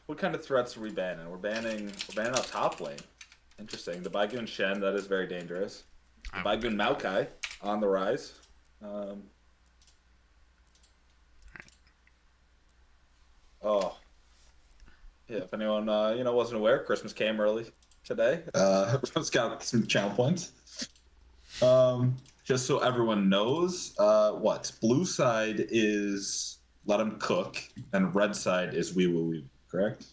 what kind of threats are we banning? We're banning out top lane. Interesting. The Baigun Shen, that is very dangerous. The I would Baigun ban that. Maokai on the rise. Um, oh, yeah, if anyone wasn't aware, Christmas came early today. Everyone's got some channel points. Just so everyone knows, what blue side is let him cook, and red side is we will we. Correct?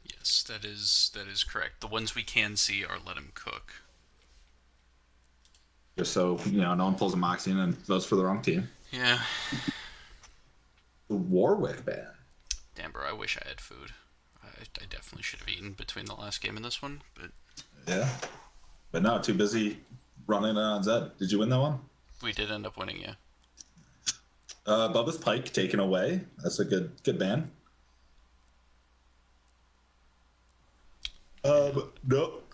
Yes, that is correct. The ones we can see are let him cook. Just so no one pulls a Moxie and votes for the wrong team. Yeah. The Warwick ban. Damn, bro, I wish I had food. I definitely should have eaten between the last game and this one, but Yeah, but no, too busy running on Zed. Did you win that one? we did end up winning, yeah. Bubba's Pike taken away. That's a good ban.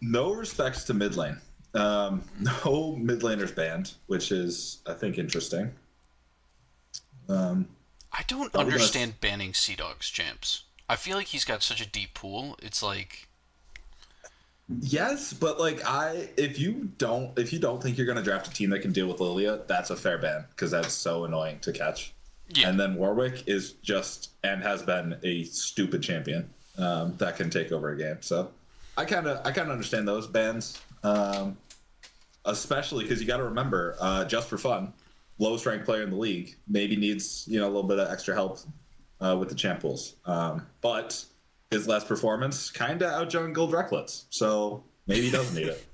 No respects to mid lane. No mid laners banned, which is I think interesting. I don't Probably gonna understand banning Sea Dog's champs. I feel like he's got such a deep pool. It's like, Yes, but like if you don't think you're gonna draft a team that can deal with Lilia, that's a fair ban because that's so annoying to catch. yeah, And then Warwick is just and has been a stupid champion that can take over a game. So I kind of understand those bans, especially because you got to remember, just for fun, lowest ranked player in the league maybe needs a little bit of extra help with the champ pools. But his last performance kind of outjungled Recklets, so maybe he doesn't need it.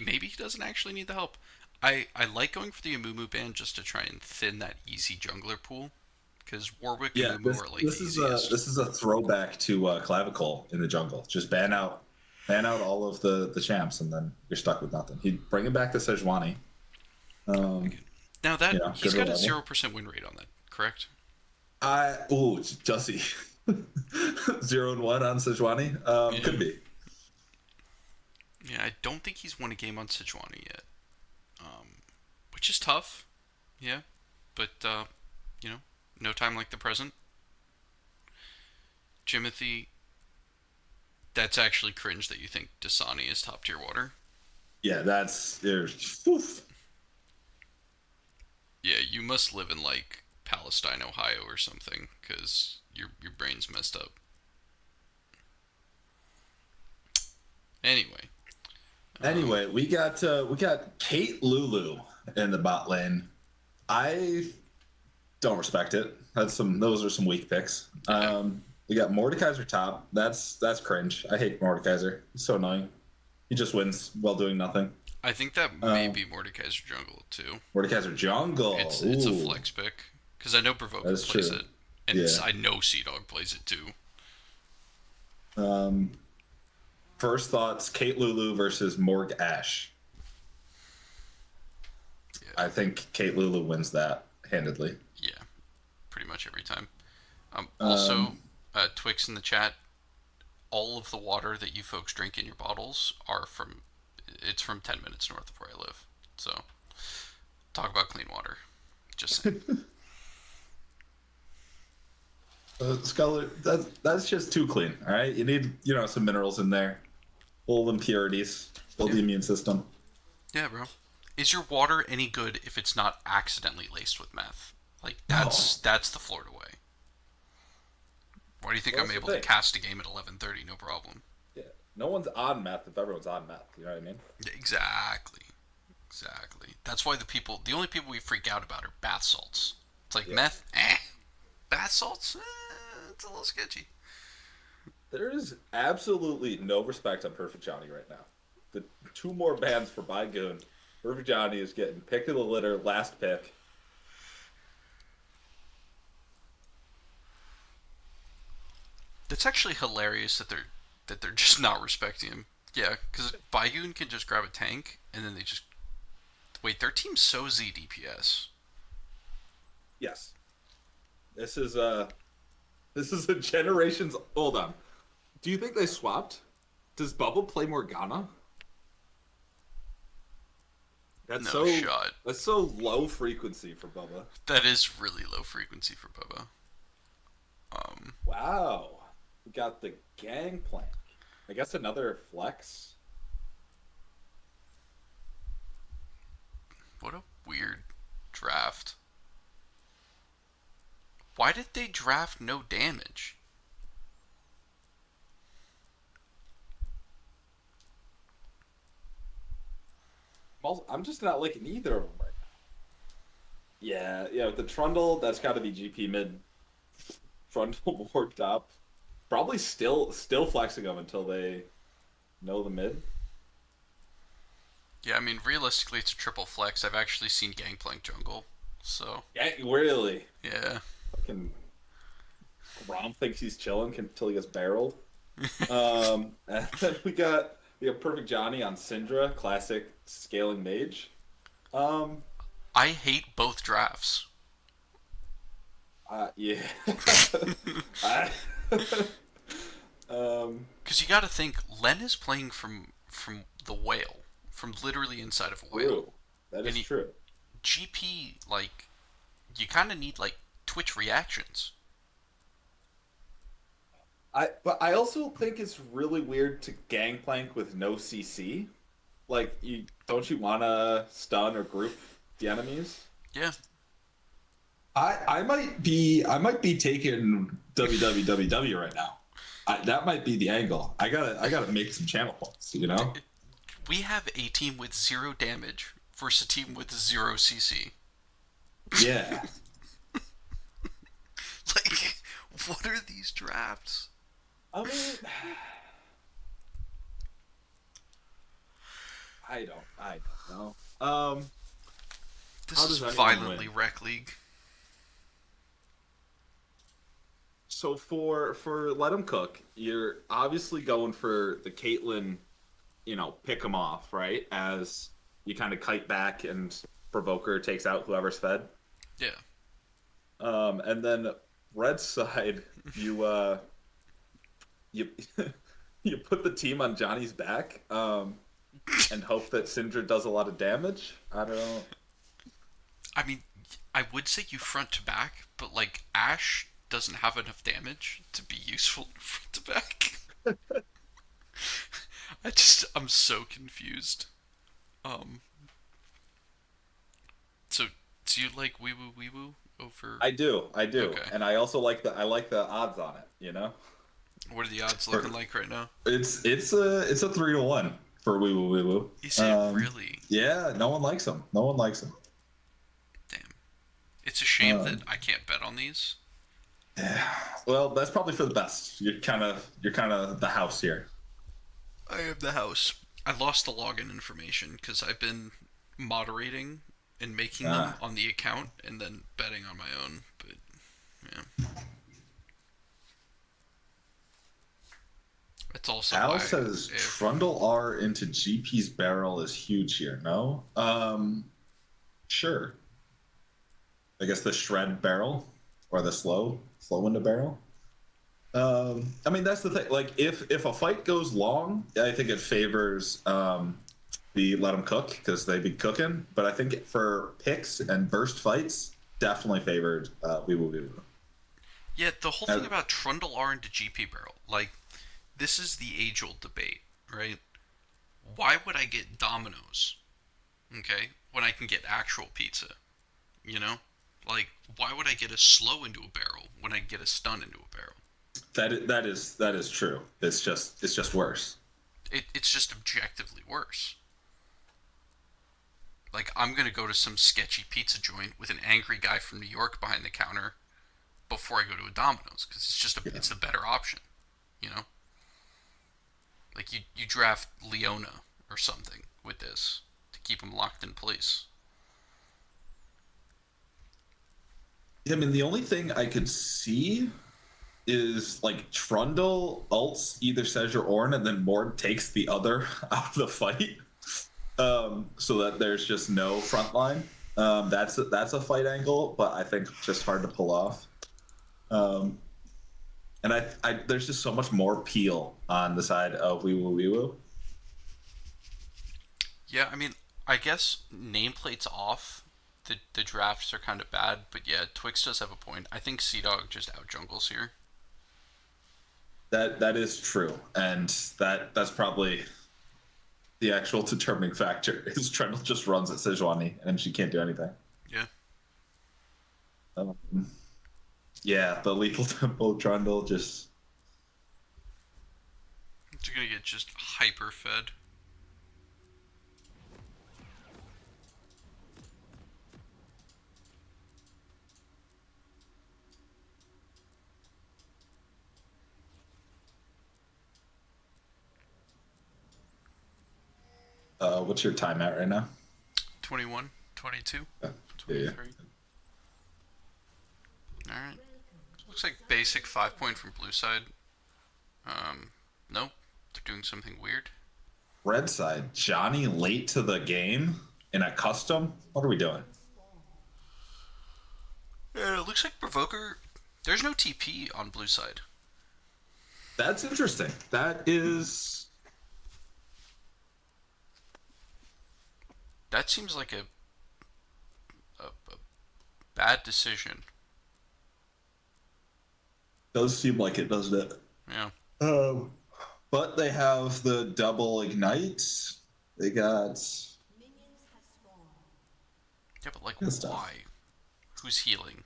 maybe he doesn't actually need the help. I like going for the Amumu ban just to try and thin that easy jungler pool, because Warwick and Yeah, Amumu this are like this the is a easiest. this is a throwback to Clavicle in the jungle. Just ban out all of the champs, and then you're stuck with nothing. He'd bring it back to Sejuani. Um, Now that he's good got a reliable. 0% win rate on that, correct? Does he? 0-1 on Sejuani? Yeah. Could be. Yeah, I don't think he's won a game on Sejuani yet, which is tough. Yeah, but you know, no time like the present. Jimothy, that's actually cringe that you think Dasani is top tier water. Yeah, that's there's. Oof. Yeah, you must live in like Palestine, Ohio, or something, because your brain's messed up. Anyway, Anyway, we got Kate Lulu in the bot lane. I don't respect it. Those are some weak picks. yeah, We got Mordekaiser top. That's cringe. I hate Mordekaiser. He's so annoying. He just wins while doing nothing. I think that may Um, be Mordekaiser jungle too. Mordekaiser jungle. It's a Ooh, flex pick because I know that Provoker is plays true. it, and Yeah. I know Sea Dog plays it too. Um, First thoughts: Kate Lulu versus Morg Ash. Yeah, I think Kate Lulu wins that handedly. yeah, pretty much every time. Also, Um, Twix in the chat. All of the water that you folks drink in your bottles are from. It's from 10 minutes north of where I live. So talk about clean water. Just saying. Sculler, that's just too clean. All right, you need some minerals in there, little impurities, build Yeah, the immune system. yeah, bro. Is your water any good if it's not accidentally laced with meth? Like No, that's the Florida way. Why do you think well, I'm that's the able to thing. cast a game at 11:30? No problem. Yeah, no one's on meth if everyone's on meth. You know what I mean? Exactly. Exactly. That's why the only people we freak out about are bath salts. It's like Yeah. meth, bath salts, it's a little sketchy. There is absolutely no respect on Perfect Johnny right now. The two more bans for Baigoon. Perfect Johnny is getting pick of the litter, last pick. It's actually hilarious that they're just not respecting him. Yeah, because Bayun can just grab a tank and then they just wait. Their team's so Z DPS. Yes, this is a generations. Hold on. Do you think they swapped? Does Bubble play Morgana? That's No so shot. that's so low frequency for Bubba. That is really low frequency for Bubba. got the Gangplank. I guess another flex. What a weird draft. Why did they draft no damage? I'm just not liking either of them right now. Yeah, yeah, with the Trundle, that's got to be GP mid. Trundle board top. Probably still flexing them until they know the mid. Yeah, I mean, realistically, it's a triple flex. I've actually seen Gangplank jungle, so Yeah, really. yeah. Fucking Rom thinks he's chilling until he gets barreled. And then we got Perfect Johnny on Syndra, classic scaling mage. Um, I hate both drafts. yeah. I, Because you got to think, Len is playing from the whale, from literally inside of a whale. true. That is true. GP, like, you kind of need like Twitch reactions. But I also think it's really weird to gangplank with no CC. Like, don't you want to stun or group the enemies? Yeah. I might be taking www right now. That might be the angle. I gotta make some channel points. We have a team with 0 damage versus a team with 0 CC. Yeah. Like, what are these drafts? I mean, I don't know. This How is does anyone violently win? Rec League. So for Let 'em cook, you're obviously going for the Caitlyn, pick 'em off, right? As you kind of kite back and Provoker takes out whoever's fed. Yeah. And then red side, you you put the team on Johnny's back, and hope that Syndra does a lot of damage. I don't know. I mean, I would say you front to back, but like Ashe doesn't have enough damage to be useful front to back. I'm so confused. Um, so do you like wee woo over? I do, Okay. and I also like the odds on it. What are the odds looking like right now? It's a 3-1 for Wee Woo Wee Woo. Is it really? Yeah, no one likes him. No one likes him. Damn. It's a shame that Um, I can't bet on these. yeah. Well, that's probably for the best. You're kind of the house here. I am the house. I lost the login information because I've been moderating and making them Ah. on the account and then betting on my own. But yeah, it's also Al why says if Trundle R into GP's barrel is huge here. No? Sure. I guess the shred barrel or the slow window barrel. I mean that's the thing. Like if a fight goes long, I think it favors the let them cook because they be cooking. But I think for picks and burst fights, definitely favored we will be. yeah, the whole thing about Trundle R into GP barrel, like this is the age-old debate, right? Why would I get Domino's, okay, when I can get actual pizza? You know, like why would I get a slow into a barrel when I can get a stun into a barrel? That is true. It's just worse. It's just objectively worse. Like I'm gonna go to some sketchy pizza joint with an angry guy from New York behind the counter before I go to a Domino's because Yeah. it's the better option, you know. Like you draft Leona or something with this to keep him locked in place. I mean, the only thing I could see is like Trundle ults either Sedge or Ornn, and then Mord takes the other out of the fight, so that there's just no front line. That's a fight angle, but I think just hard to pull off. Um, and there's just so much more peel on the side of Wee Woo Wee Woo. Yeah, I mean, I guess nameplates off. The drafts are kind of bad, but yeah, Twix does have a point. I think Sea Dog just out jungles here. That is true, and that's probably the actual determining factor. Is Trundle just runs at Sejuani and she can't do anything. Yeah. Um, yeah, the lethal tempo Trundle just. You're gonna get just hyper fed. What's your time at right now? 21, 22, Yeah. 23. Alright. Looks like basic 5-point from blue side. Nope. They're doing something weird. Red side, Johnny late to the game in a custom. What are we doing? Yeah, it looks like Provoker. There's no TP on blue side. That's interesting. That seems like a bad decision. Does seem like it, doesn't it? Yeah. But they have the double ignite. They got. Yeah, but like, Good stuff. why? Who's healing?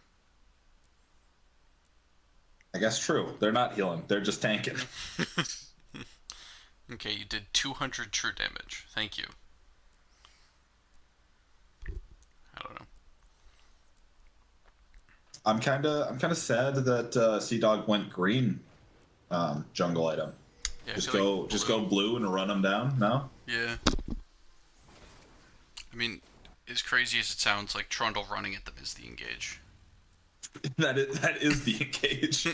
I guess true. They're not healing. They're just tanking. Okay, you did 200 true damage. Thank you. I don't know. I'm kind of sad that Sea Dog went green. Jungle item. Yeah, Just go blue and run them down. No. Yeah. I mean, as crazy as it sounds, like Trundle running at them is the engage. that is the engage.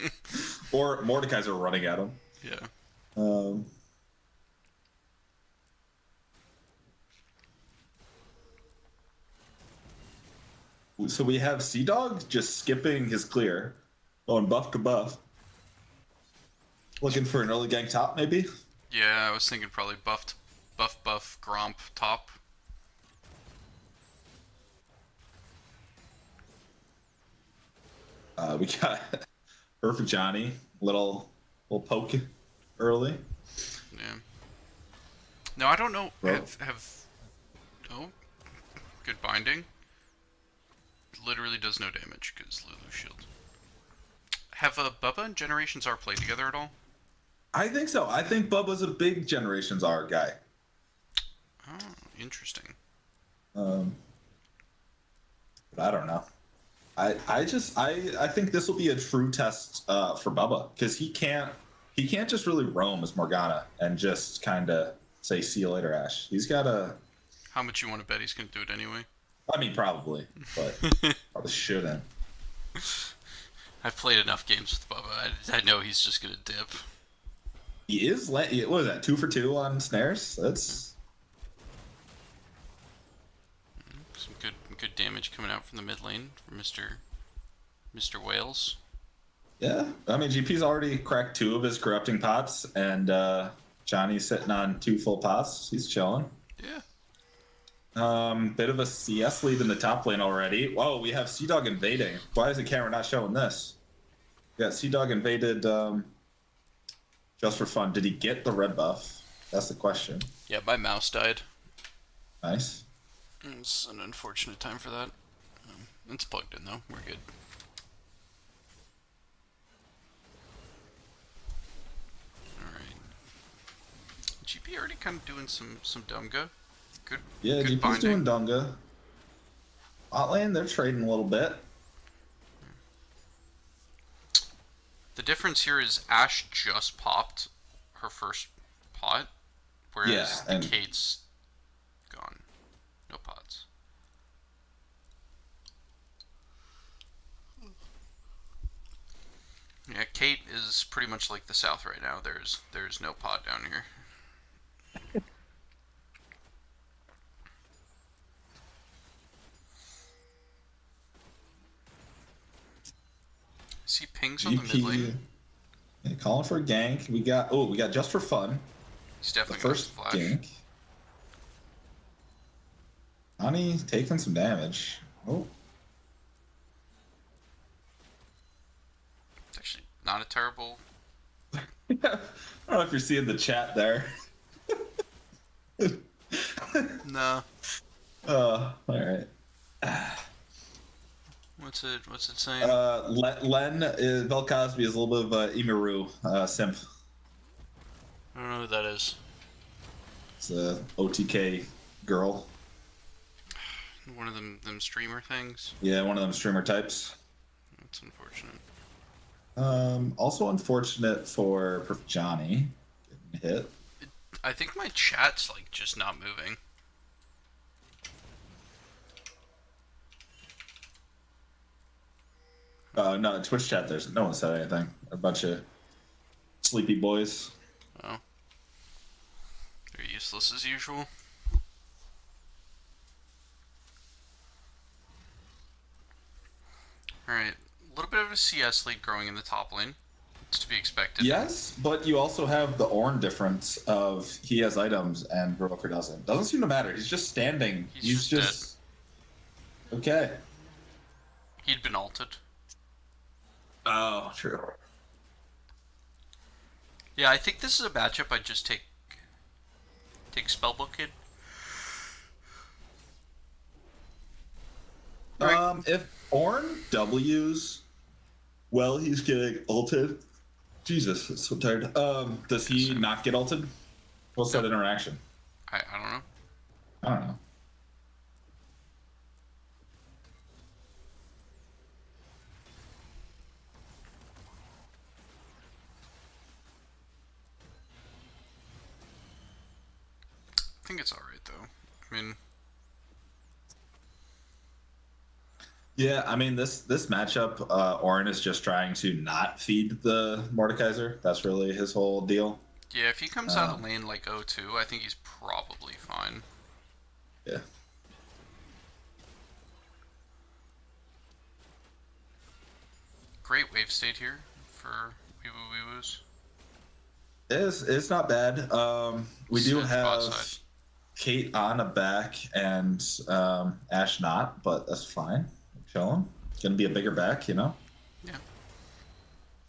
Or Mordekaiser running at him. Yeah. So we have Sea Dog just skipping his clear, going buff to buff. Looking for an early gank top, maybe? Yeah, I was thinking probably buff, Gromp top. We got Perfect Johnny, little poke early. Yeah. No, I don't know. Bro. Oh, good binding. Literally does no damage because Lulu shield. Have Bubba and Generations R played together at all? I think so. I think Bubba's a big Generations R guy. Oh, interesting. But I don't know. I think this will be a true test for Bubba because he can't just really roam as Morgana and just kind of say see you later, Ash. He's got to. How much you want to bet he's gonna do it anyway? I mean, probably, but probably shouldn't. I've played enough games with Bubba. I know he's just gonna dip. He is. What is that? 2 for 2 on snares. That's Some good damage coming out from the mid lane from Mr. Wales. yeah. I mean, GP's already cracked 2 of his corrupting pots, and Johnny's sitting on 2 full pots. He's chilling. Yeah. Bit of a CS lead in the top lane already. Whoa, we have Sea Dog invading. Why is the camera not showing this? Yeah, Sea Dog invaded just for fun. Did he get the red buff? That's the question. Yeah, my mouse died. Nice. It's an unfortunate time for that. It's plugged in though. We're good. Alright. GP already kind of doing some Dunga. Good. Yeah, good GP's binding. doing Dunga. Bot lane, they're trading a little bit. The difference here is Ashe just popped her first pot, whereas Yeah, and Kate's gone. No pots. Yeah, Kate is pretty much like the South right now. There's no pot down here. See pings on the mid lane. Yeah, calling for a gank. We got just for fun. He's The definitely got first the flash. gank. Ani taking some damage. Oh, It's actually not a terrible don't know if you're seeing the chat there. No. All right. What's it saying? Len is Bill Cosby is a little bit of a Emiru simp. I don't know who that is. It's a OTK girl. One of them streamer things. Yeah, one of them streamer types. That's unfortunate. Also unfortunate for Perfect Johnny getting hit. I think my chat's like just not moving. No, in Twitch chat, there's no one said anything. A bunch of sleepy boys. Oh. They're useless as usual. Alright. A little bit of a CS lead growing in the top lane. It's to be expected. Yes, but you also have the Ornn difference of he has items and Broker doesn't. Doesn't seem to matter. He's just standing. He's just dead. Okay. He'd been ulted. Oh, true. Yeah, I think this is a matchup I'd just take Spellbook Kid. Right. If Ornn W's, well, he's getting ulted. Jesus, I'm so tired. Does he not get ulted? What's that interaction? I don't know. I don't know. I think it's alright though. I mean, Yeah, I mean this matchup, Ornn is just trying to not feed the Mordekaiser. That's really his whole deal. yeah, if he comes out of the lane like O2, I think he's probably fine. Yeah. Great wave state here for Weewoos. It's not bad. We do Sit bot have side. Kate on a back and Ash not, but that's fine. Chilling. Gonna be a bigger back, you know.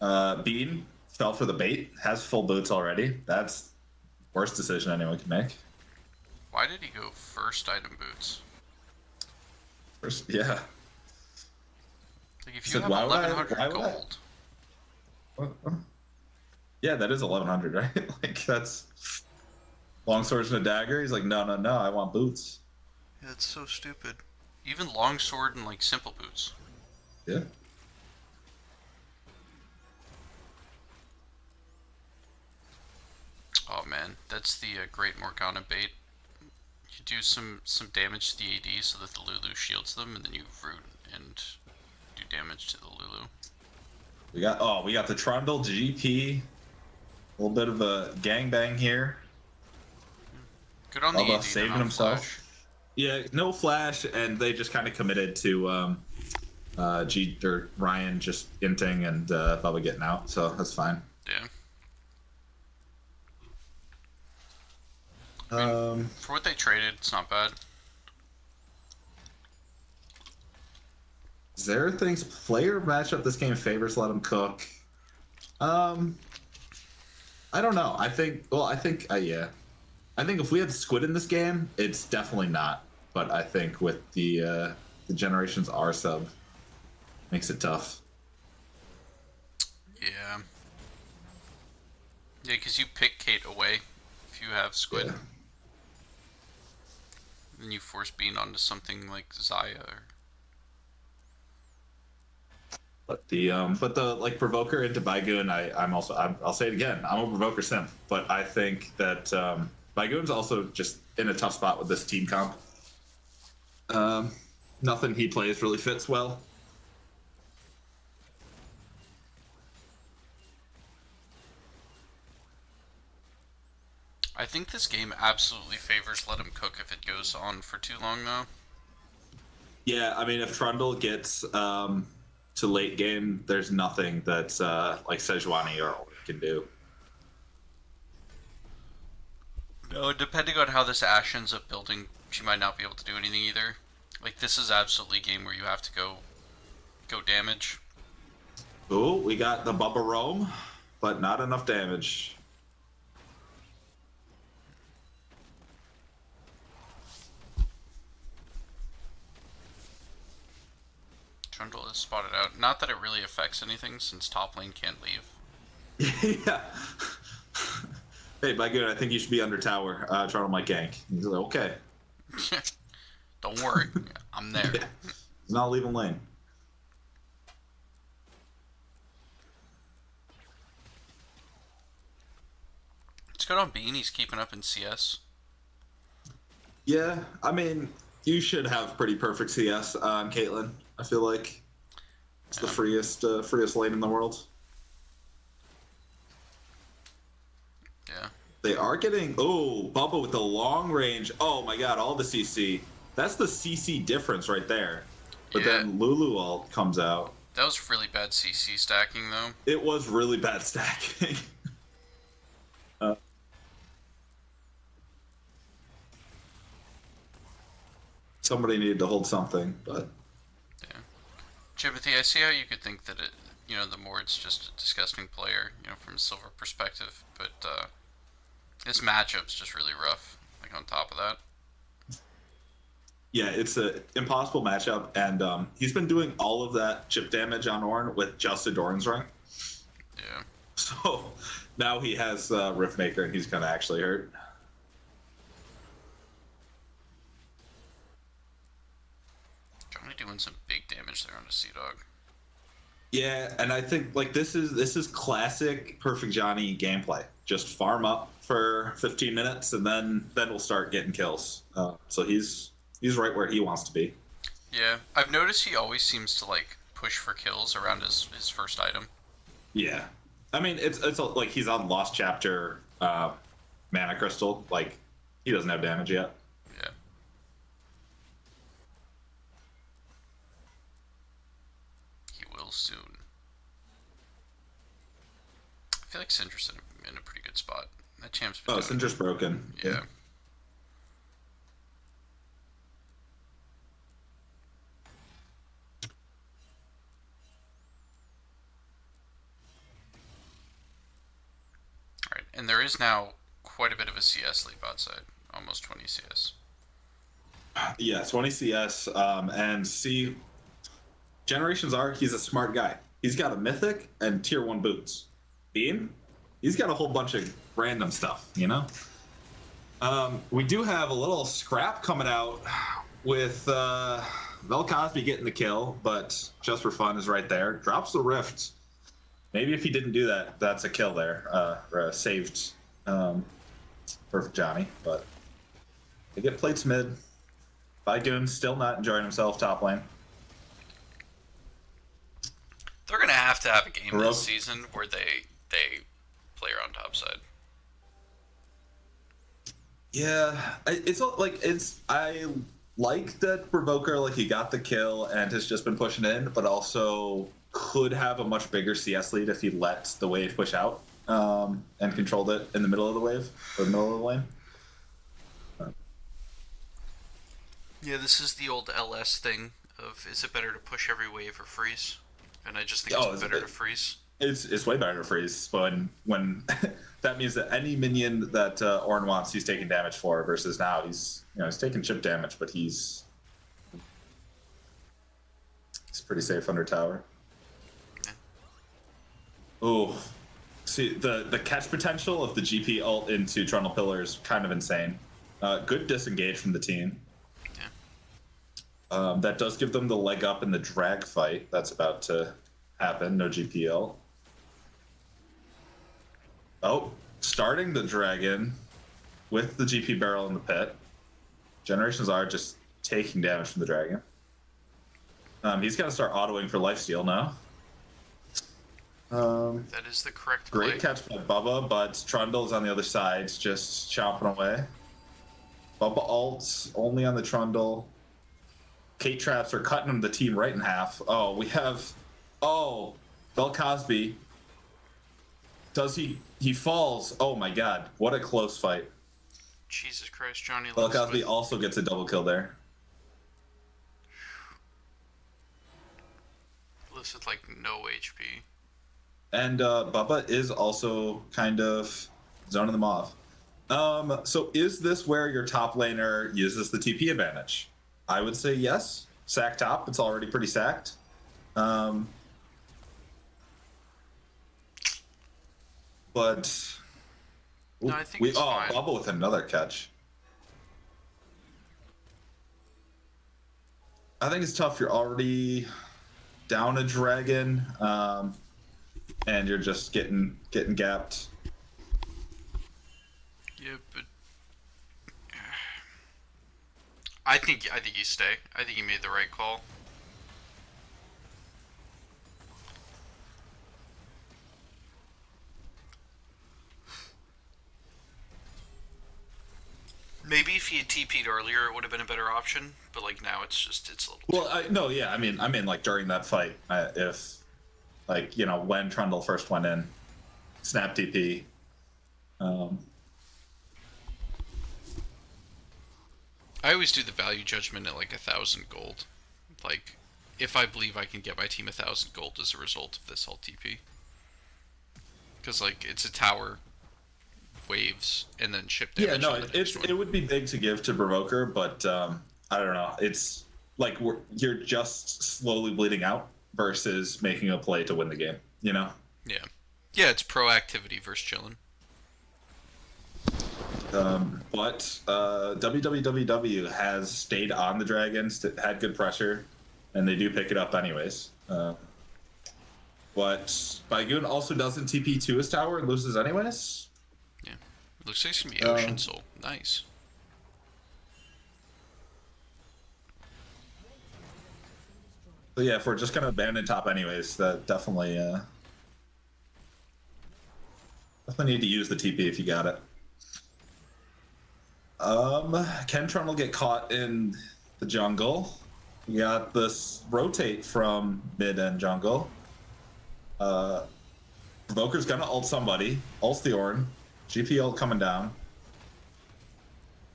Yeah. Bean fell for the bait. Has full boots already. That's worst decision anyone can make. Why did he go first item boots? First, yeah. Like if you Said, have why would I- 1100 why would I- gold, Yeah, that is 1100, right? Like that's long swords and a dagger. He's like, no, I want boots. yeah, it's so stupid. Even longsword and like simple boots. Yeah. Oh man, that's the Great Morgana bait. You do some damage to the AD so that the Lulu shields them, and then you root and do damage to the Lulu. We got the Trundle GP. A little bit of a gangbang here. Good on the Alba AD. saving not himself. Flash. Yeah, no flash, and they just kind of committed to Ryan just inting and Bubba getting out, so that's fine. Yeah. For what they traded, it's not bad. Zerathing's player matchup this game favors let him cook. I don't know. I think yeah. I think if we had Squid in this game, it's definitely not. But I think with the Generations R sub, makes it tough. Yeah. Yeah, because you pick Kate away if you have Squid. Yeah. Then you force Bean onto something like Zaya. But the like Provoker into Baigoon, I'll say it again. I'm a Provoker simp, but I think that Baigoon's also just in a tough spot with this team comp. Nothing he plays really fits well. I think this game absolutely favors let him cook if it goes on for too long, though. Yeah, I mean, if Trundle gets to late game, there's nothing that like Sejuani or Ulrich can do. No, depending on how this Ashe ends up building, she might not be able to do anything either. Like, this is absolutely a game where you have to go damage. Ooh, we got the Bubba Rome. but not enough damage. Trundle is spotted out. Not that it really affects anything, since top lane can't leave. Yeah. Hey, by good, I think you should be under tower. Trundle might gank. He's like, okay. Don't worry, I'm there. Yeah. He's not leaving lane. It's good on Bean. He's keeping up in CS. Yeah, I mean, you should have pretty perfect CS on Caitlyn. I feel like it's the freest lane in the world. Yeah. They are getting Bubba with the long range. Oh my god, all the CC. That's the CC difference right there. But Yeah. then Lulu ult comes out. That was really bad CC stacking, though. It was really bad stacking. Somebody needed to hold something, but Yeah. Chibothy, I see how you could think that the Mord's just a disgusting player, from a silver perspective, but this matchup's just really rough, like, on top of that. yeah, it's an impossible matchup, and he's been doing all of that chip damage on Ornn with just a Doran's ring. Yeah. So now he has Riftmaker, and he's gonna actually hurt. Johnny doing some big damage there on the Sea Dog. Yeah, and I think like this is classic Perfect Johnny gameplay. Just farm up for 15 minutes, and then we'll start getting kills. So he's right where he wants to be. Yeah, I've noticed he always seems to, like, push for kills around his first item. Yeah, I mean it's like he's on Lost Chapter Mana Crystal. Like he doesn't have damage yet. Yeah. He will soon. I feel like Syndra's in a pretty good spot. That champ's been doing Syndra's broken. Yeah. Alright, and there is now quite a bit of a CS lead bot side. Almost 20 CS. Yeah, 20 CS, and see, Generations Arc, he's a smart guy. He's got a Mythic and Tier 1 boots. Bean, he's got a whole bunch of random stuff, you know? We do have a little scrap coming out with Vel Cosby getting the kill, but Just for Fun is right there. Drops the Rift. Maybe if he didn't do that, that's a kill there. Or a saved Perfect Johnny, but they get plates mid. Bygoon still not enjoying himself top lane. They're gonna have to have a game this season where they play around top side. Yeah, I like that Provoker, like, he got the kill and has just been pushing in, but also could have a much bigger CS lead if he let the wave push out and controlled it in the middle of the wave or the middle of the lane. Yeah, this is the old LS thing of, is it better to push every wave or freeze? And I just think it's better to freeze. It's way better to freeze when that means that any minion that Ornn wants, he's taking damage for, versus now he's taking chip damage, but he's pretty safe under tower. Yeah. Oh, see the catch potential of the GP ult into Trundle Pillar is kind of insane. Good disengage from the team. That does give them the leg up in the drag fight that's about to happen. No GPL. Oh, starting the dragon with the GP barrel in the pit. Generations are just taking damage from the dragon. He's got to start autoing for lifesteal now. That is the correct play. Great catch by Bubba, but Trundle's on the other side, just chomping away. Bubba ults only on the Trundle. Kate traps are cutting him the team right in half. Oh, we have... Oh, Vel Cosby. Does he falls. Oh my god, what a close fight. Jesus Christ, Johnny Vel Cosby also gets a double kill there. Lives with, like, no HP. And Bubba is also kind of zoning them off. So is this where your top laner uses the TP advantage? I would say yes. Sack top, it's already pretty sacked. Um, but No, I think it's fine. Bubba with another catch. I think it's tough. You're already down a dragon, and you're just getting gapped. Yeah, but I think you stay. I think you made the right call. Maybe if he had TP'd earlier, it would have been a better option. But like now, it's a little. Well, no, yeah, I mean, like during that fight, if like when Trundle first went in, snap TP. Um, I always do the value judgment at like 1,000 gold. Like, if I believe I can get my team 1,000 gold as a result of this whole TP, because like it's a tower, waves, and then ship damage. Yeah, no, it would be big to give to Provoker, but I don't know. It's like you're just slowly bleeding out versus making a play to win the game. Yeah, yeah, it's proactivity versus chilling. But WWW has stayed on the Dragons, had good pressure, and they do pick it up anyways. But Bagoon also doesn't TP to his tower and loses anyways. Yeah, it looks like it's gonna be Ocean Soul. Nice. So yeah, if we're just gonna abandon top anyways, that definitely definitely need to use the TP if you got it. Can Trundle get caught in the jungle? We got this rotate from mid and jungle. Provoker's gonna ult somebody. Ults the Ornn. GP ult coming down.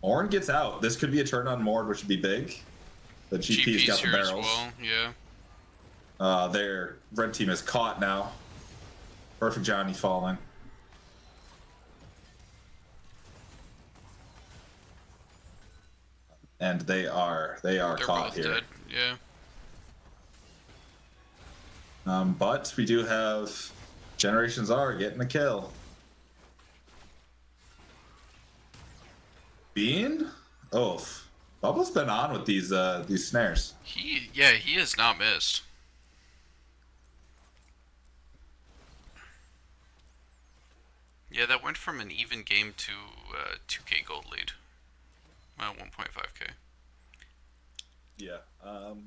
Ornn gets out. This could be a turn on Mord, which would be big. The GP's got the here barrels. as well. Yeah. Their red team is caught now. Perfect Johnny falling. And they're caught both here. dead. Yeah. But we do have Generations R getting a kill. Bean? Oh, Bubba's been on with these snares. He has not missed. Yeah, that went from an even game to 2k gold lead. 1.5k. Yeah,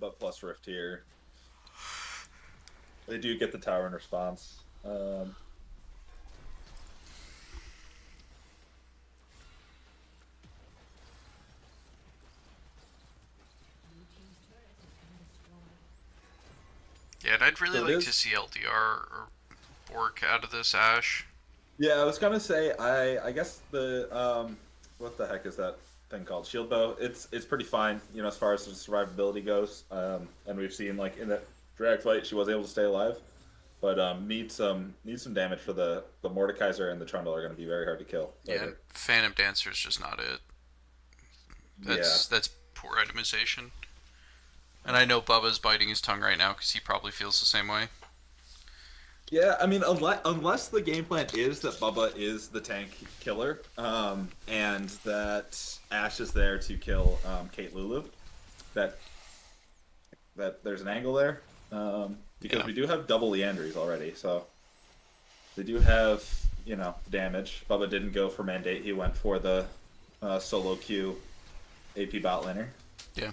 but plus Rift here. They do get the tower in response. Yeah, and I'd really like to see LDR or Bork out of this Ash. Yeah, I was gonna say I guess the what the heck is that thing called? Shield bow. It's pretty fine, as far as the survivability goes. And we've seen like in that drag fight she was able to stay alive. But needs some damage for the Mordekaiser and the Trundle are gonna be very hard to kill. Yeah, Phantom Dancer is just not it. That's poor itemization. And I know Bubba's biting his tongue right now because he probably feels the same way. Yeah, I mean, unless the game plan is that Bubba is the tank killer, and that Ash is there to kill Kate Lulu, that there's an angle there, because we do have double Leandries already, so they do have damage. Bubba didn't go for Mandate; he went for the solo Q AP bot laner. Yeah,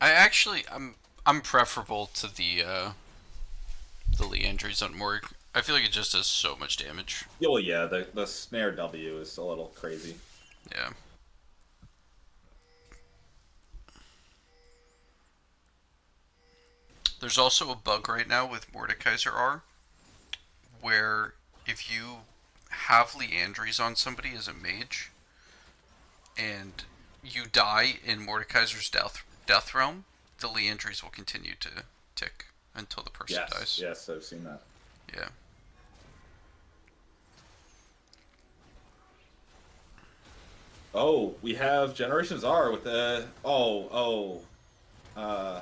I'm preferable to the Leandries on Morg. I feel like it just does so much damage. Yeah, well, yeah, the snare W is a little crazy. Yeah. There's also a bug right now with Mordekaiser R, where if you have Leandries on somebody as a mage, and you die in Mordekaiser's death realm, the Leandries will continue to tick until the person dies. Yes, I've seen that. Yeah. Oh, we have Generations R with the uh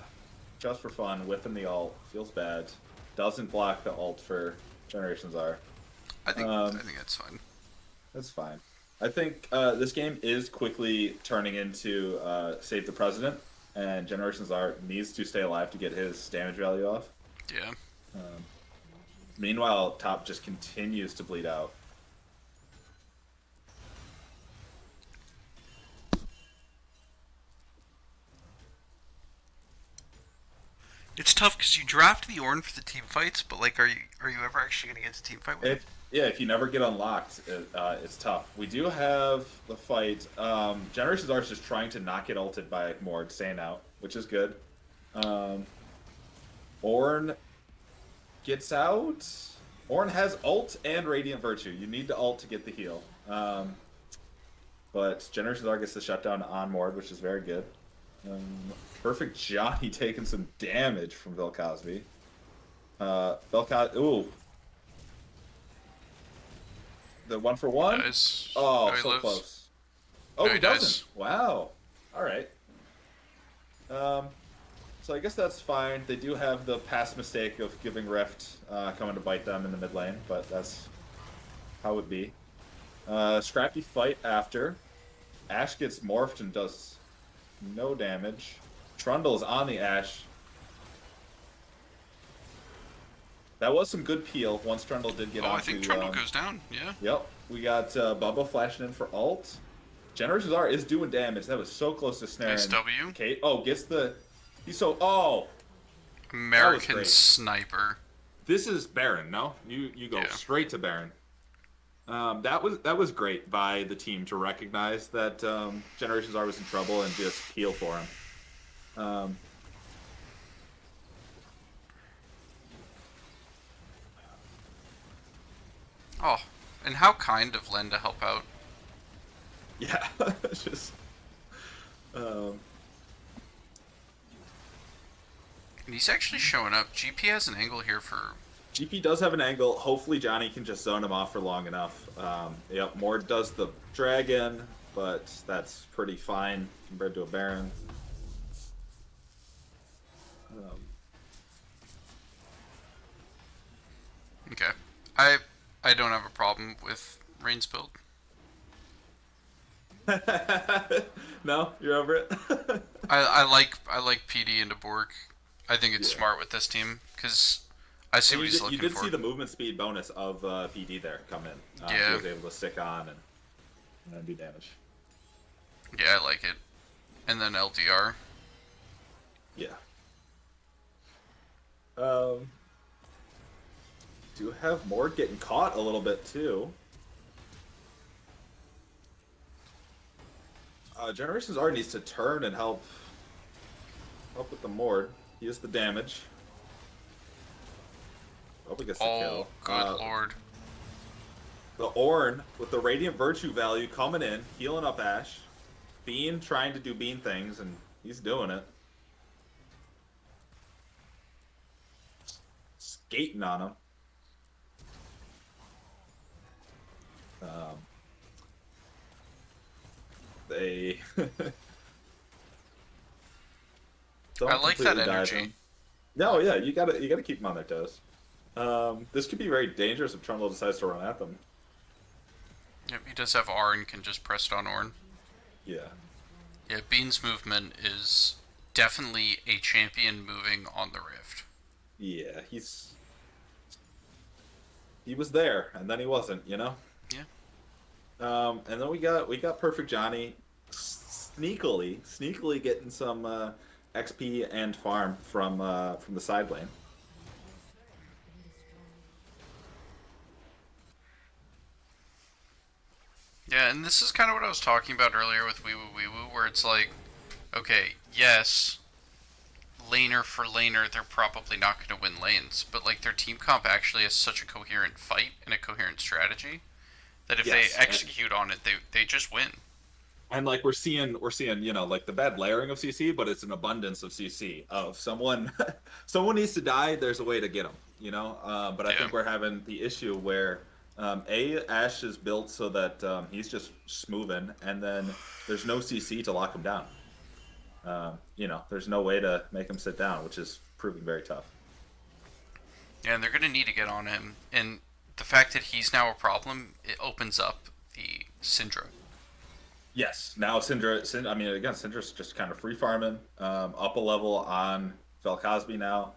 just for fun, whipping the ult. Feels bad. Doesn't block the ult for Generations R. I think that's fine. That's fine. I think this game is quickly turning into Save the President, and Generations R needs to stay alive to get his damage value off. Yeah. Um, Meanwhile, top just continues to bleed out. It's tough because you draft the Ornn for the team fights, but like, are you ever actually gonna get to team fight with him? Yeah, if you never get unlocked, it's tough. We do have the fight. Generations R is just trying to not get ulted by Mord, staying out, which is good. Um, Ornn gets out. Ornn has ult and Radiant Virtue. You need the ult to get the heal. But Generations R gets the shutdown on Mord, which is very good. Um, Perfect Johnny taking some damage from Vel'Koz. Vel'Koz, ooh, the 1-for-1. Nice. Oh, No, he so lives. close. Oh, No, he he doesn't. dies. Wow. All right. Um, so I guess that's fine. They do have the past mistake of giving Rift coming to bite them in the mid lane, but that's how it be. Scrappy fight after. Ashe gets morphed and does no damage. Trundle's on the Ashe. That was some good peel once Trundle did get Oh, I onto. think Trundle goes down. Yeah. Yep, we got Bubba flashing in for ult. Generations R is doing damage. That was so close to snaring. Nice W. Kate. Oh, gets the. He's so. Oh, American great. sniper. this is Baron. No, you go Yeah. straight to Baron. That was great by the team to recognize that Generations R was in trouble and just heal for him. Um, Oh, and how kind of Len to help out. yeah, it's just. Um, And he's actually showing up. GP has an angle here for. GP does have an angle. Hopefully Johnny can just zone him off for long enough. Yep, Mord does the dragon, but that's pretty fine compared to a Baron. Okay. I don't have a problem with Rain's build. No, you're over it. I like PD into Borg. I think it's Yeah. smart with this team because I see And what you he's did, looking you did for. see the movement speed bonus of PD there come in. Yeah. He was able to stick on and do damage. Yeah, I like it. And then LDR. Yeah. Um, do have Mord getting caught a little bit too. Generations R needs to turn and help with the Mord. He is the damage. Hope he gets the Oh, kill. good lord. The Ornn with the Radiant Virtue value coming in, healing up Ashe. Bean trying to do Bean things, and he's doing it. Skating on him. They. I like that energy. No, yeah, you gotta keep them on their toes. This could be very dangerous if Trundle decides to run at them. Yep, he does have R and can just press it on Ornn. Yeah. Yeah, Bean's movement is definitely a champion moving on the Rift. Yeah, he was there, and then he wasn't, you know? Yeah. And then we got Perfect Johnny sneakily getting some XP and farm from the side lane. Yeah, and this is kind of what I was talking about earlier with Wee Woo, where it's like, okay, yes, laner for laner, they're probably not going to win lanes, but like their team comp actually has such a coherent fight and a coherent strategy that if Yes, they execute on it, they just win. And like we're seeing like the bad layering of CC, but it's an abundance of CC of someone someone needs to die. There's a way to get them, you know. But I Yeah. think we're having the issue where Ash is built so that he's just moving, and then there's no CC to lock him down. There's no way to make him sit down, which is proving very tough. Yeah, and they're going to need to get on him. And the fact that he's now a problem, it opens up the Syndra. Yes. Now I mean, again, Syndra's just kind of free farming, up a level on Vel'Cosby now,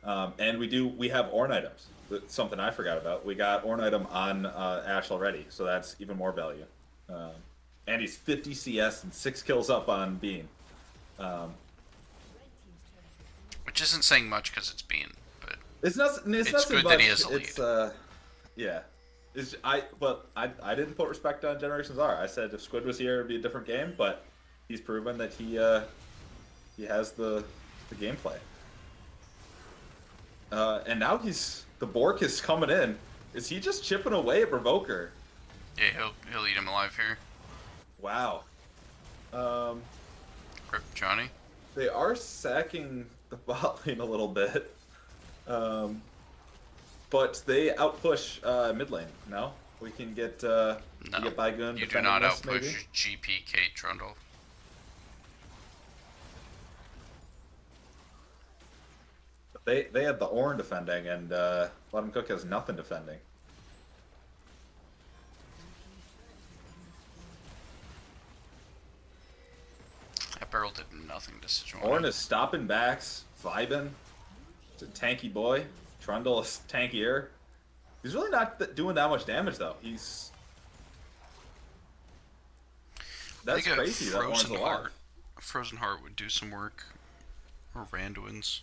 and we have Ornn items. That's something I forgot about. We got Ornn item on Ash already, so that's even more value. Um, and he's 50 CS and 6 kills up on Bean. Um, Which isn't saying much because it's Bean, but it's not so good much. that he has a lead. It's yeah. I didn't put respect on Generations R. I said if Squid was here, it'd be a different game. But he's proven that he has the gameplay. And now the Bork is coming in. Is he just chipping away at Provoker? Yeah, he'll eat him alive here. Wow. Rip Johnny. They are sacking the bot lane a little bit. But they outpush mid lane. No, we can get No, Baigun. you do not this, outpush maybe? GP Kate Trundle. They had the Ornn defending, and Bottom Cook has nothing defending. That barrel did nothing to Sejuani. Ornn is stopping backs, vibing. It's a tanky boy. Trundle is tankier. He's really not doing that much damage though. That's crazy. That Ornn's alive. Frozen Heart would do some work. Or Randuin's.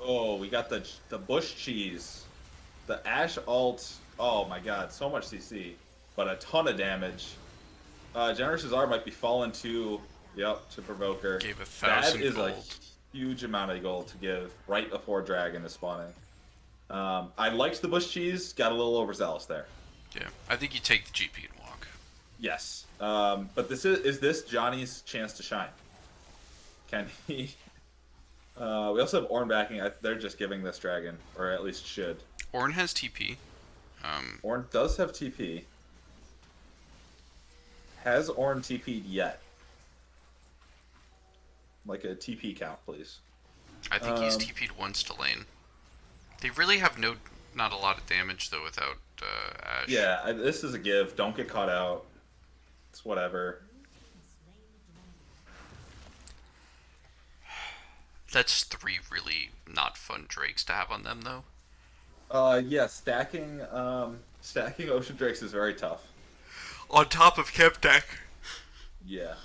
Oh, we got the bush cheese. The Ash ult. Oh my god, so much CC. But a ton of damage. Generous R might be falling to Provoker. Gave 1,000 That is gold. a huge amount of gold to give right before Dragon is spawning. I liked the bush cheese, got a little overzealous there. Yeah, I think you take the GP and walk. Yes. But is this Johnny's chance to shine? Can he? We also have Ornn backing. They're just giving this Dragon, or at least should. Ornn has TP. Ornn does have TP. Has Ornn TP'd yet? Like a TP count, please. I think he's TP'd once to lane. They really have not a lot of damage though without Ash. Yeah, this is a give. Don't get caught out. It's whatever. That's 3 really not fun Drakes to have on them though. Yeah, stacking Ocean Drakes is very tough. On top of Kep deck. Yeah.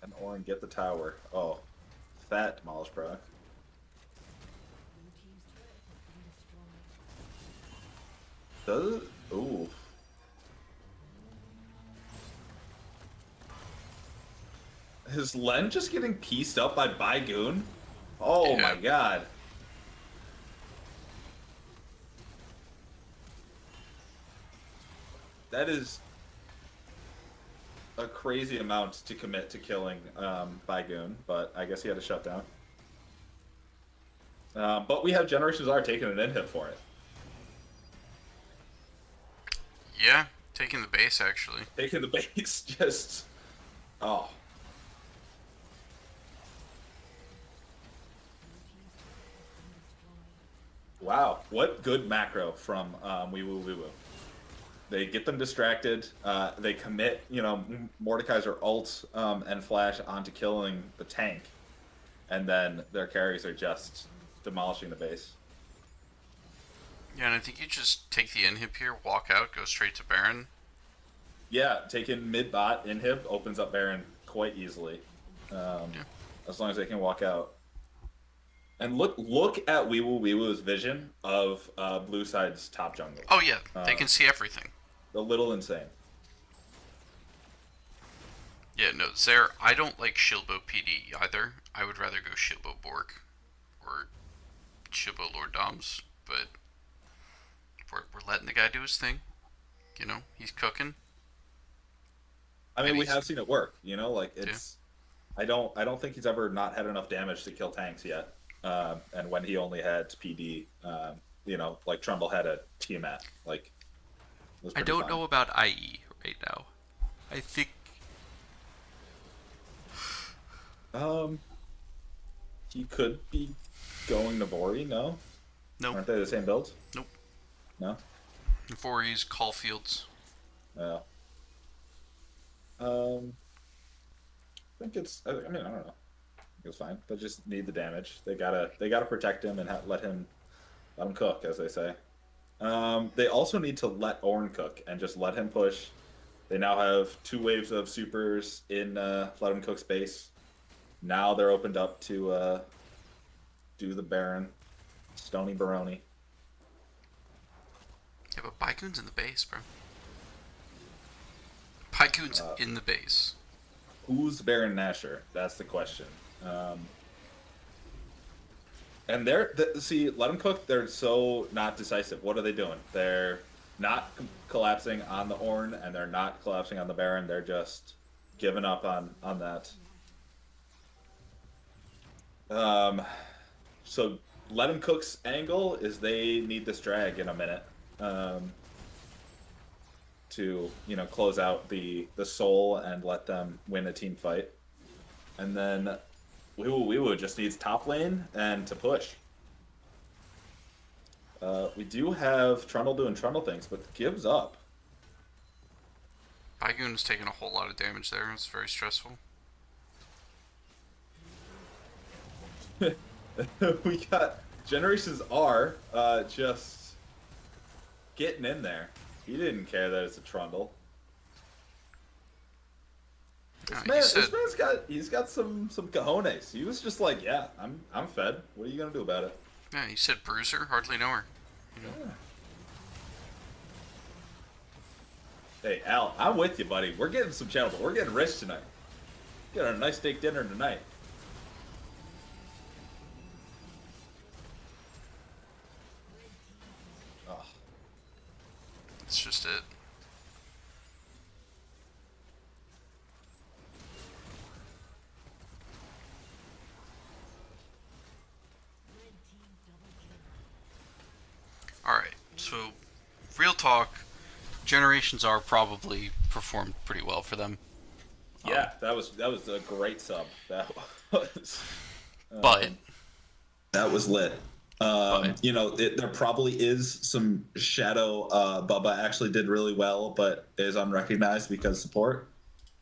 And Ornn get the tower. Oh, fat demolish proc. Does ooh. Is Len just getting pieced up by Baigun? Oh Yeah. my god. That is a crazy amount to commit to killing Baigun, but I guess he had a shutdown. But we have Generations R taking an inhib for it. Yeah, taking the base actually. Taking the base, just... Oh. Wow, what good macro from Wee Woo Wee Woo. They get them distracted. They commit, Mordekaiser ult and flash onto killing the tank, and then their carries are just demolishing the base. Yeah, and I think you just take the inhib here, walk out, go straight to Baron. Yeah, taking mid bot inhib opens up Baron quite easily, as long as they can walk out. And look at Wee Woo's vision of blue side's top jungle. Oh yeah, they can see everything. A little insane. Yeah, no, Zare, I don't like Shilbo PD either. I would rather go Shilbo Bork or Shilbo Lord Doms, but we're letting the guy do his thing. You know, he's cooking, I and mean, we he's have seen it work. Like yeah. it's. I don't think he's ever not had enough damage to kill tanks yet. And when he only had PD, like Trumbull had a Tiamat, like it was I pretty don't fine. know about IE right now. I think Um, he could be going Navori. No, nope, aren't they the same build? nope. No. Before he's Caulfields. Yeah. Um, I think it's. I mean, I don't know. It's fine. They just need the damage. They gotta protect him and let him cook, as they say. They also need to let Ornn cook and just let him push. They now have two waves of supers in let him cook space. Now they're opened up to do the Baron, Stony Baroni. Yeah, but Baikун's in the base, bro. Baikун's Uh, in the base. who's Baron Nashor? That's the question. Um, and see, let them cook. They're so not decisive. What are they doing? They're not collapsing on the Ornn, and they're not collapsing on the Baron. They're just giving up on that. Um, so let them cook's angle is they need this drag in a minute. Um, to close out the soul and let them win a team fight, and then we just needs top lane and to push. We do have Trundle doing Trundle things, but gives up. Baikun taking a whole lot of damage there. It's very stressful. We got Generations R just getting in there. He didn't care that it's a Trundle. This man's got some cojones. He was just like, yeah, I'm fed. What are you gonna do about it? Yeah, he said Bruiser. Hardly know her. You know. Yeah. Hey Al, I'm with you, buddy. We're getting some channel, but we're getting rich tonight. Getting a nice steak dinner tonight. Oh, That's just it. All right. So, real talk. Generations are probably performed pretty well for them. yeah, that was a great sub. That was But um, that was lit. but There probably is some shadow. Bubba actually did really well, but is unrecognized because support.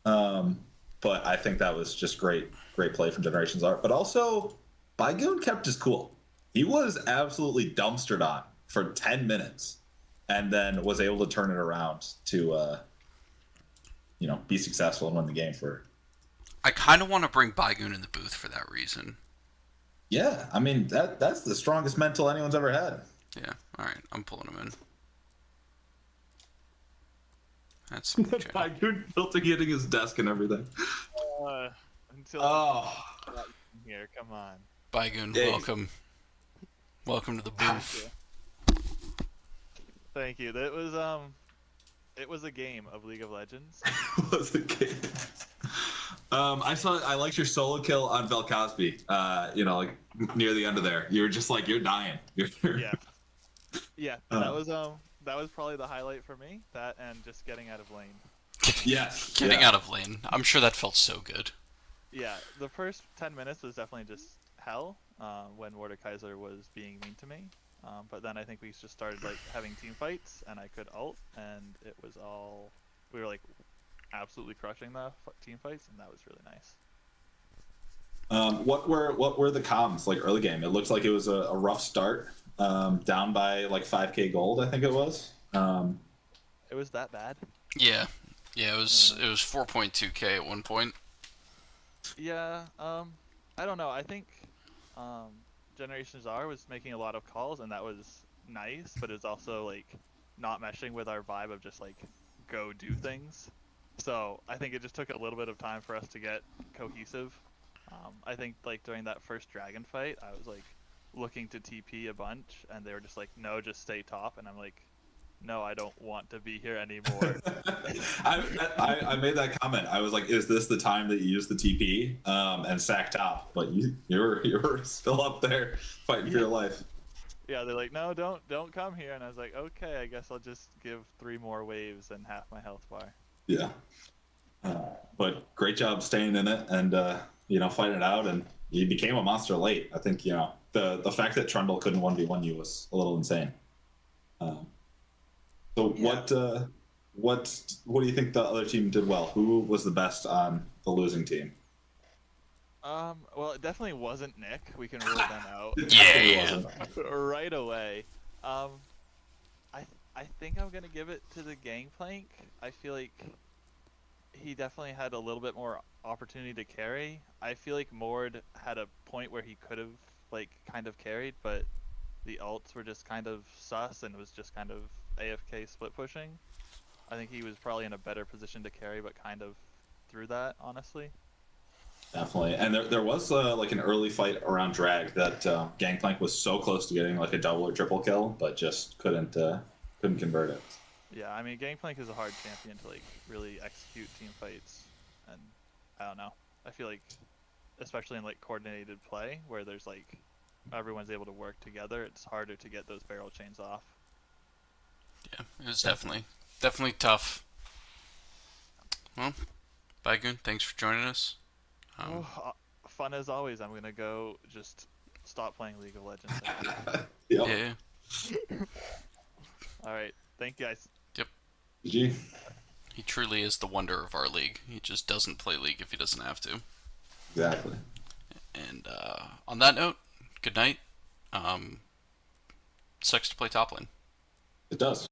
Um, but I think that was just great play from Generations Art. But also, Baigoon kept his cool. He was absolutely dumpstered on for 10 minutes, and then was able to turn it around to be successful and win the game for. I kind of want to bring Baikun in the booth for that reason. Yeah, I mean that's the strongest mental anyone's ever had. Yeah. All right. I'm pulling him in. That's some channel. Baigoon built getting his desk and everything. Uh, until Oh, here, come on. Baikun, Hey. welcome. Welcome to the booth. Thank you. It was a game of League of Legends. was the game. I liked your solo kill on Velcosby. Like near the end of there, you're just like you're dying. Yeah, yeah. That was probably the highlight for me. That and just getting out of lane. Yes. Getting yeah. out of lane. I'm sure that felt so good. Yeah, the first 10 minutes was definitely just hell when Mordekaiser was being mean to me. But then I think we just started like having team fights, and I could ult, and it was all we were like absolutely crushing the team fights, and that was really nice. What were the comms like early game? It looks like it was a rough start. Down by like 5k gold, I think it was. It was that bad. Yeah. Yeah, it was 4.2k at one point. Yeah, I don't know. I think um, Generations R was making a lot of calls, and that was nice, but it's also like not meshing with our vibe of just like go do things. So I think it just took a little bit of time for us to get cohesive. I think like during that first dragon fight, I was like looking to TP a bunch, and they were just like, "No, just stay top," and I'm like, "No, I don't want to be here anymore." I made that comment. I was like, "Is this the time that you use the TP and sack top?" But you're still up there fighting for your life. Yeah, they're like, "No, don't come here," and I was like, "Okay, I guess I'll just give 3 more waves and half my health bar." Yeah. But great job staying in it and fighting it out, and you became a monster late. I think the fact that Trundle couldn't 1v1 you was a little insane. Um, so Yeah. what do you think the other team did well? Who was the best on the losing team? Well, it definitely wasn't Nick. We can rule them out It definitely Yeah. wasn't. right away. Um, I think I'm gonna give it to the Gangplank. I feel like he definitely had a little bit more opportunity to carry. I feel like Mord had a point where he could have like kind of carried, but the ults were just kind of sus and was just kind of AFK split pushing. I think he was probably in a better position to carry, but kind of through that, honestly. Definitely, and there was like an early fight around drag that Gangplank was so close to getting like a double or triple kill, but just couldn't convert it. Yeah, I mean, Gangplank is a hard champion to like really execute team fights, and I don't know. I feel like, especially in like coordinated play where there's like everyone's able to work together, it's harder to get those barrel chains off. Yeah, it was definitely tough. Well, Bagoon, thanks for joining us. Oh, fun as always. I'm gonna go just stop playing League of Legends. Yep. Yeah. All right, thank you guys. Yep. GG. He truly is the wonder of our league. He just doesn't play League if he doesn't have to. Exactly. And on that note, good night. Sucks to play top lane. It does.